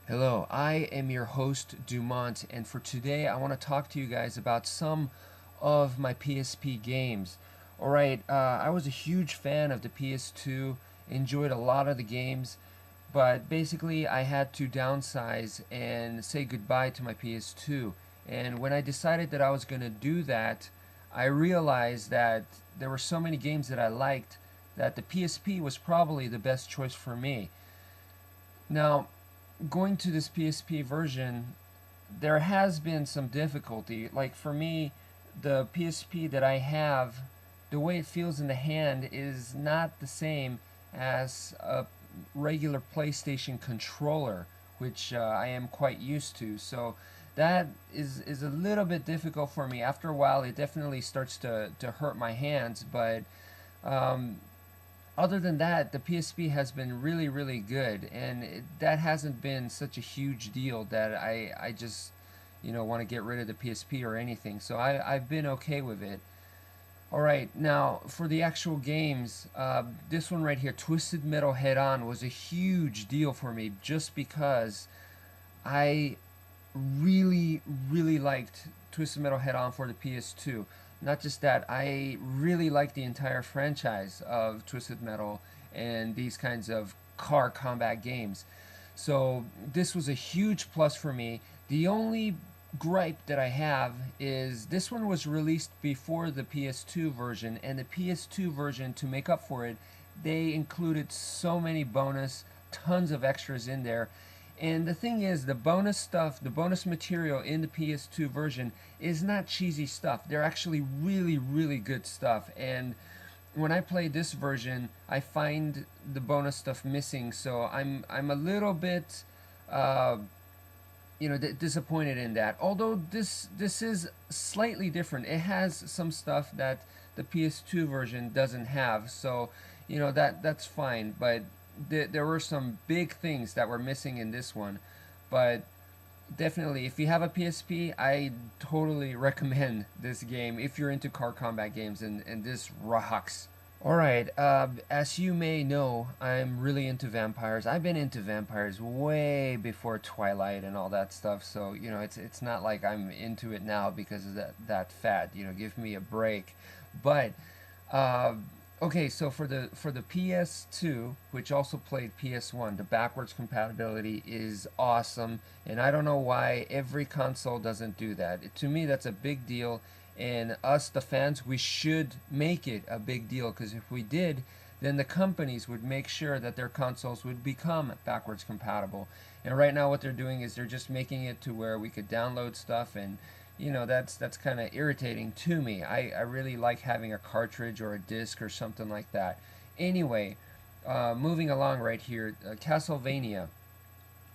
Hello, I am your host Dumont, and for today I want to talk to you guys about some of my PSP games. Alright, I was a huge fan of the PS2, enjoyed a lot of the games, but basically I had to downsize and say goodbye to my PS2. And when I decided that I was going to do that, I realized that there were so many games that I liked that the PSP was probably the best choice for me. Now, going to this PSP version, there has been some difficulty. Like for me, the PSP that I have, the way it feels in the hand is not the same as a regular PlayStation controller, which I am quite used to. So that is a little bit difficult for me. After a while, it definitely starts to hurt my hands, but um, other than that, the PSP has been really, really good, and that hasn't been such a huge deal that I just, want to get rid of the PSP or anything. So I've been okay with it. All right, now for the actual games, this one right here, Twisted Metal Head On, was a huge deal for me just because I really, really liked Twisted Metal Head On for the PS2. Not just that, I really like the entire franchise of Twisted Metal and these kinds of car combat games. So this was a huge plus for me. The only gripe that I have is this one was released before the PS2 version, and the PS2 version, to make up for it, they included so many tons of extras in there. And the thing is, the bonus stuff, the bonus material in the PS2 version is not cheesy stuff. They're actually really, really good stuff. And when I play this version, I find the bonus stuff missing. So I'm a little bit, uh, disappointed in that. Although this is slightly different. It has some stuff that the PS2 version doesn't have. So that's fine. But there were some big things that were missing in this one. But definitely, if you have a PSP, I totally recommend this game if you're into car combat games, and this rocks. Alright, as you may know, I'm really into vampires. I've been into vampires way before Twilight and all that stuff, so, it's not like I'm into it now because of that fad, give me a break. But, uh, okay, so for the PS2, which also played PS1, the backwards compatibility is awesome, and I don't know why every console doesn't do that. To me, that's a big deal, and us, the fans, we should make it a big deal, because if we did, then the companies would make sure that their consoles would become backwards compatible. And right now what they're doing is they're just making it to where we could download stuff, and that's kind of irritating to me. I really like having a cartridge or a disc or something like that. Anyway, moving along right here, Castlevania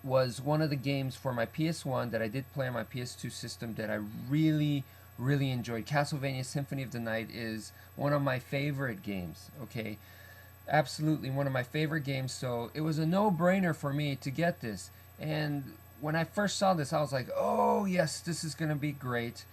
was one of the games for my PS1 that I did play on my PS2 system that I really, really enjoyed. Castlevania Symphony of the Night is one of my favorite games, okay? Absolutely one of my favorite games, so it was a no-brainer for me to get this. And when I first saw this, I was like, oh yes, this is going to be great.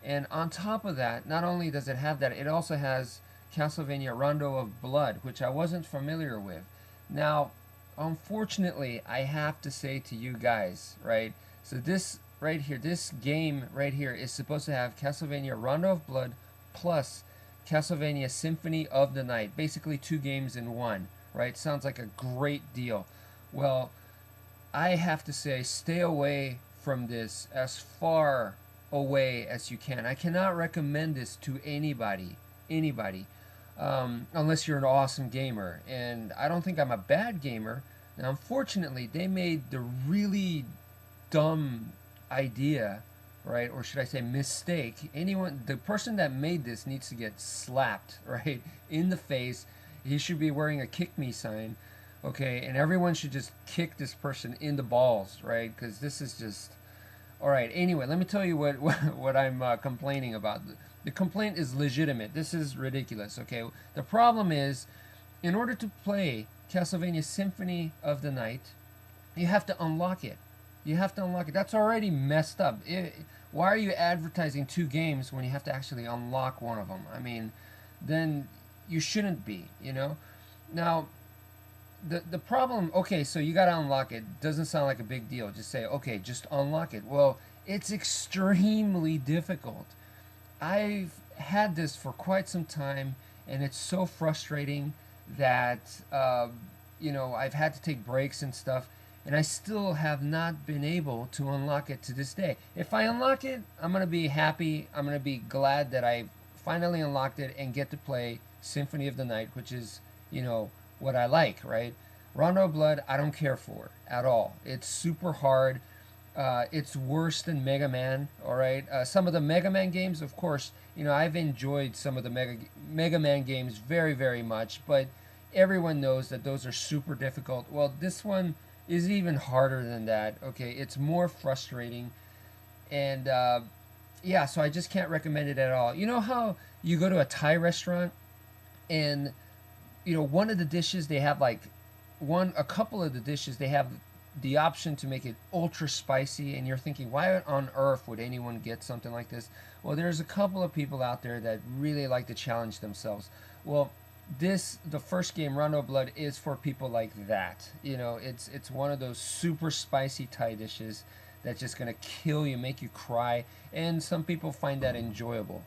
And on top of that, not only does it have that, it also has Castlevania Rondo of Blood, which I wasn't familiar with. Now, unfortunately, I have to say to you guys, right? So this right here, this game right here is supposed to have Castlevania Rondo of Blood plus Castlevania Symphony of the Night. Basically two games in one, right? Sounds like a great deal. Well, I have to say, stay away from this as far away as you can. I cannot recommend this to anybody, unless you're an awesome gamer. And I don't think I'm a bad gamer. Now, unfortunately, they made the really dumb idea, right? Or should I say mistake? The person that made this needs to get slapped, right? In the face. He should be wearing a kick me sign, okay? And everyone should just kick this person in the balls, right? Because this is just... Alright, anyway, let me tell you what I'm complaining about. The complaint is legitimate. This is ridiculous, okay? The problem is, in order to play Castlevania Symphony of the Night, you have to unlock it. You have to unlock it. That's already messed up. Why are you advertising two games when you have to actually unlock one of them? I mean, then you shouldn't be, Now, the problem, okay, so you got to unlock it. Doesn't sound like a big deal. Just say, okay, just unlock it. Well, it's extremely difficult. I've had this for quite some time, and it's so frustrating that I've had to take breaks and stuff, and I still have not been able to unlock it to this day. If I unlock it, I'm gonna be happy. I'm gonna be glad that I finally unlocked it and get to play Symphony of the Night, which is what I like, right? Rondo of Blood, I don't care for at all. It's super hard. It's worse than Mega Man. All right. Some of the Mega Man games, of course, I've enjoyed some of the Mega Man games very, very much, but everyone knows that those are super difficult. Well, this one is even harder than that. Okay, it's more frustrating, and yeah, so I just can't recommend it at all. You know how you go to a Thai restaurant and one of the dishes they have like a couple of the dishes they have the option to make it ultra spicy, and you're thinking, why on earth would anyone get something like this? Well, there's a couple of people out there that really like to challenge themselves. Well, the first game, Rondo Blood, is for people like that. It's one of those super spicy Thai dishes that's just gonna kill you, make you cry, and some people find that enjoyable.